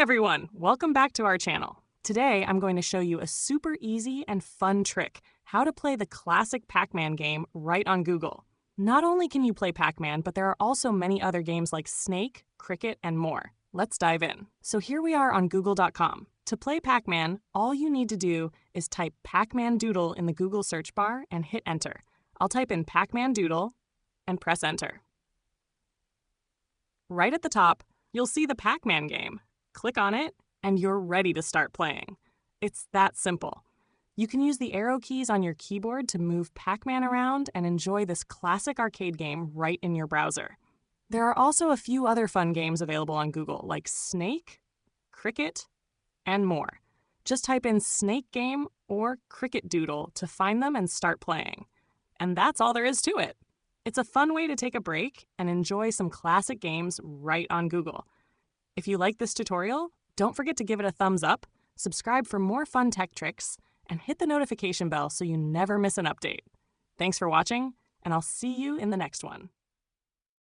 everyone! Welcome back to our channel. Today, I'm going to show you a super easy and fun trick, how to play the classic Pac-Man game right on Google. Not only can you play Pac-Man, but there are also many other games like Snake, Cricket, and more. Let's dive in. So here we are on Google.com. To play Pac-Man, all you need to do is type Pac-Man Doodle in the Google search bar and hit enter. I'll type in Pac-Man Doodle and press enter. Right at the top, you'll see the Pac-Man game. Click on it, and you're ready to start playing. It's that simple. You can use the arrow keys on your keyboard to move Pac-Man around and enjoy this classic arcade game right in your browser. There are also a few other fun games available on Google, like Snake, Cricket, and more. Just type in Snake Game or Cricket Doodle to find them and start playing. And that's all there is to it. It's a fun way to take a break and enjoy some classic games right on Google. If you like this tutorial, don't forget to give it a thumbs up, subscribe for more fun tech tricks, and hit the notification bell so you never miss an update. Thanks for watching, and I'll see you in the next one.